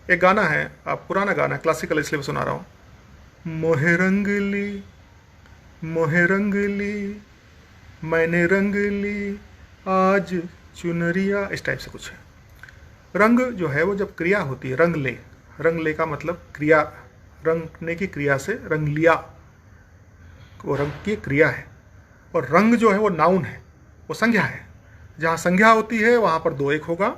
एक गाना है, आप पुराना गाना है, क्लासिकल इसलिए सुना रहा हूँ। मोहे रंग ली मैंने रंग ली आज चुनरिया, इस टाइप से कुछ है। रंग जो है वो जब क्रिया होती है, रंग ले का मतलब क्रिया, रंगने की क्रिया से रंग लिया, वो रंग की क्रिया है। और रंग जो है वो नाउन है, वो संज्ञा है। जहाँ संज्ञा होती है वहाँ पर दो एक होगा,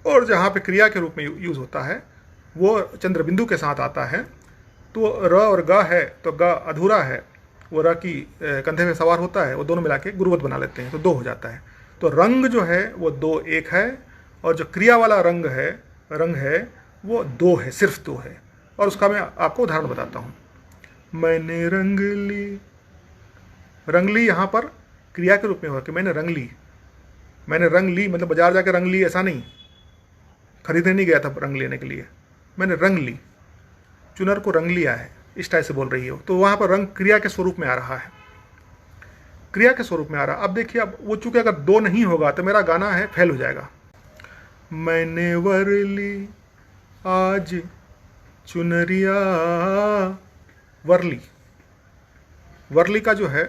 और जहाँ पे क्रिया के रूप में यूज होता है वो चंद्र बिंदु के साथ आता है। तो र और ग है, तो ग अधूरा है, वो र की कंधे में सवार होता है, वो दोनों मिला के गुरुवत बना लेते हैं, तो दो हो जाता है। तो रंग जो है वो दो एक है, और जो क्रिया वाला रंग है वो दो है, सिर्फ दो है। और उसका मैं आपको उदाहरण बताता हूँ। मैंने रंग ली यहाँ पर क्रिया के रूप में हुआ कि मैंने रंग ली मतलब बाजार जाकर रंग ली ऐसा नहीं, खरीदने नहीं गया था रंग लेने के लिए, मैंने रंग ली, चुनर को रंग लिया है, इस टाइप से बोल रही हो। तो वहाँ पर रंग क्रिया के स्वरूप में आ रहा है, क्रिया के स्वरूप में आ रहा है। अब देखिए, अब वो चूंकि अगर दो नहीं होगा तो मेरा गाना है फेल हो जाएगा। मैंने वर ली आज चुनरिया, वरली, वर्ली का जो है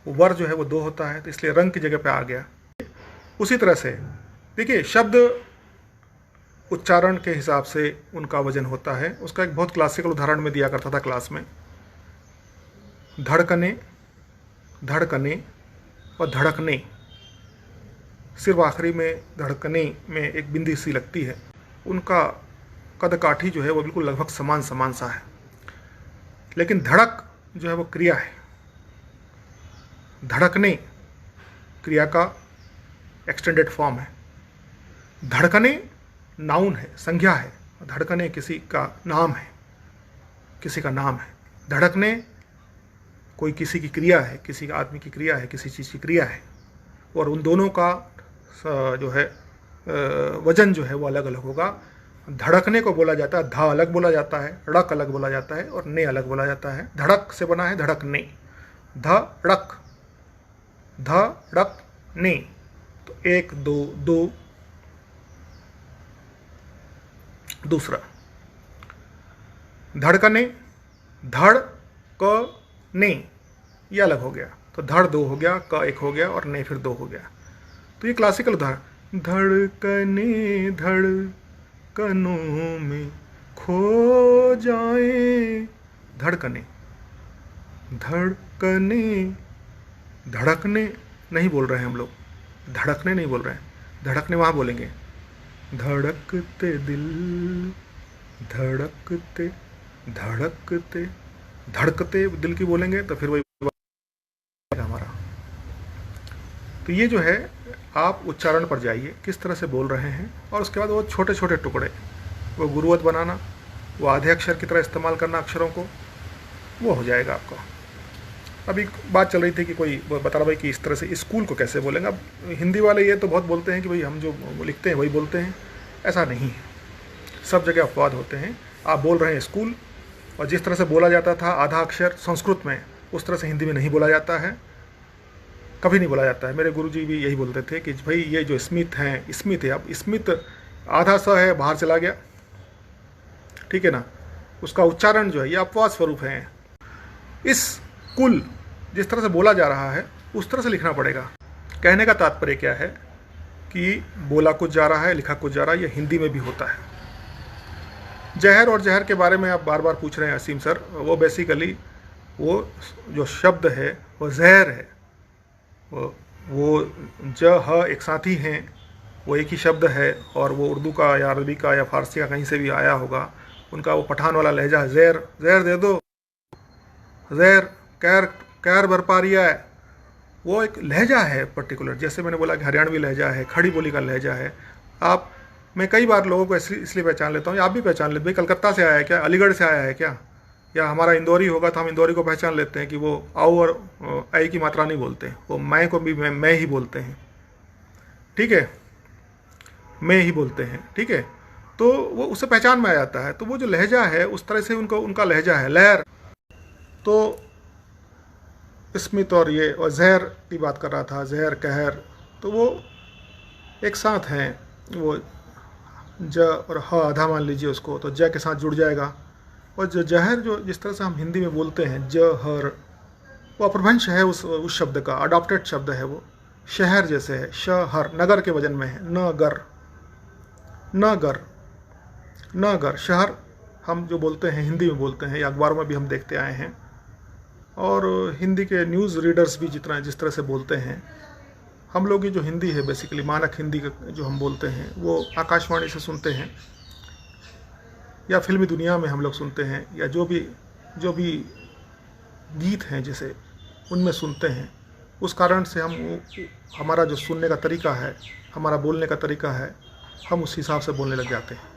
वो वर जो है वो दो होता है, तो इसलिए रंग की जगह पे आ गया। उसी तरह से देखिए, शब्द उच्चारण के हिसाब से उनका वजन होता है। उसका एक बहुत क्लासिकल उदाहरण में दिया करता था क्लास में। धड़कने, धड़कने और धड़कने, सिर्फ आखिरी में धड़कने में एक बिंदी सी लगती है। उनका कद काठी जो है वो बिल्कुल लगभग समान समान सा है। लेकिन धड़क जो है वो क्रिया है, धड़कने क्रिया का एक्सटेंडेड फॉर्म है। धड़कने नाउन है, संज्ञा है। धड़कने किसी का नाम है, किसी का नाम है। धड़कने कोई किसी की क्रिया है, किसी आदमी की क्रिया है, किसी चीज़ की क्रिया है। और उन दोनों का जो है वजन जो है वो अलग अलग होगा। धड़कने को बोला जाता है, धा अलग बोला जाता है, ड़क अलग बोला जाता है, और ने अलग बोला जाता है। धड़क से बना है धड़कने, धड़क, धड़क ने, तो एक दो दो। दूसरा धड़कने, धड़ क ने, ये अलग हो गया, तो धड़ दो हो गया, क एक हो गया, और ने फिर दो हो गया। तो ये क्लासिकल उदाहरण। धड़कने धड़कनों में खो जाए, धड़कने, धड़कने, धड़कने नहीं बोल रहे हैं हम लोग, धड़कने नहीं बोल रहे हैं। धड़कने वहाँ बोलेंगे, धड़कते दिल, धड़कते धड़कते, धड़कते दिल की बोलेंगे तो फिर वही हमारा। तो ये जो है, आप उच्चारण पर जाइए किस तरह से बोल रहे हैं, और उसके बाद वो छोटे छोटे टुकड़े, वो गुरुवत बनाना, वो आधे अक्षर की तरह इस्तेमाल करना अक्षरों को, वो हो जाएगा आपका। अभी बात चल रही थी कि कोई बता रहा भाई कि इस तरह से स्कूल को कैसे बोलेंगे। अब हिंदी वाले ये तो बहुत बोलते हैं कि भाई हम जो लिखते हैं वही बोलते हैं, ऐसा नहीं है। सब जगह अपवाद होते हैं। आप बोल रहे हैं स्कूल, और जिस तरह से बोला जाता था आधा अक्षर संस्कृत में, उस तरह से हिंदी में नहीं बोला जाता है, कभी नहीं बोला जाता है। मेरे गुरुजी भी यही बोलते थे कि भाई ये जो स्मित हैं, स्मित है, अब स्मित आधा स है बाहर चला गया, ठीक है ना, उसका उच्चारण जो है ये अपवाद स्वरूप है। इस कुल जिस तरह से बोला जा रहा है उस तरह से लिखना पड़ेगा। कहने का तात्पर्य क्या है कि बोला कुछ जा रहा है, लिखा कुछ जा रहा है, ये हिंदी में भी होता है। जहर और जहर के बारे में आप बार बार पूछ रहे हैं असीम सर, वो बेसिकली वो जो शब्द है वो जहर है, वो ज ह एक साथ ही हैं, वो एक ही शब्द है, और वो उर्दू का या अरबी का या फारसी का कहीं से भी आया होगा। उनका वो पठान वाला लहजा है, जहर जहर दे दो, जहर कैर कैर बरपारिया है, वो एक लहजा है पर्टिकुलर। जैसे मैंने बोला कि हरियाणवी लहजा है, खड़ी बोली का लहजा है। आप, मैं कई बार लोगों को इसलिए पहचान लेता हूँ, या आप भी पहचान लेते, भाई कलकत्ता से आया है क्या, अलीगढ़ से आया है क्या, या हमारा इंदौरी होगा तो हम इंदौरी को पहचान लेते हैं कि वो आओ और आई की मात्रा नहीं बोलते, वो मैं को भी मैं ही बोलते हैं, ठीक है, मैं ही बोलते हैं, ठीक है। तो वो उससे पहचान में आ जाता है। तो वो जो लहजा है उस तरह से उनका लहजा है, लहर। तो स्मित और ये और जहर की बात कर रहा था, जहर कहर, तो वो एक साथ हैं। वो ज और ह आधा मान लीजिए उसको, तो ज के साथ जुड़ जाएगा। और जो जहर, जो जिस तरह से हम हिंदी में बोलते हैं ज हर, वो अपभ्रंश है उस शब्द का, अडॉप्टेड शब्द है वो। शहर जैसे है, शहर नगर के वजन में है, नगर, नगर, नगर। शहर हम जो बोलते हैं हिंदी में बोलते हैं, या अखबारों में भी हम देखते आए हैं, और हिंदी के न्यूज़ रीडर्स भी जिस तरह से बोलते हैं। हम लोग ये जो हिंदी है बेसिकली मानक हिंदी जो हम बोलते हैं, वो आकाशवाणी से सुनते हैं, या फिल्मी दुनिया में हम लोग सुनते हैं, या जो भी गीत हैं जैसे उनमें सुनते हैं। उस कारण से हमारा जो सुनने का तरीका है, हमारा बोलने का तरीका है, हम उस हिसाब से बोलने लग जाते हैं।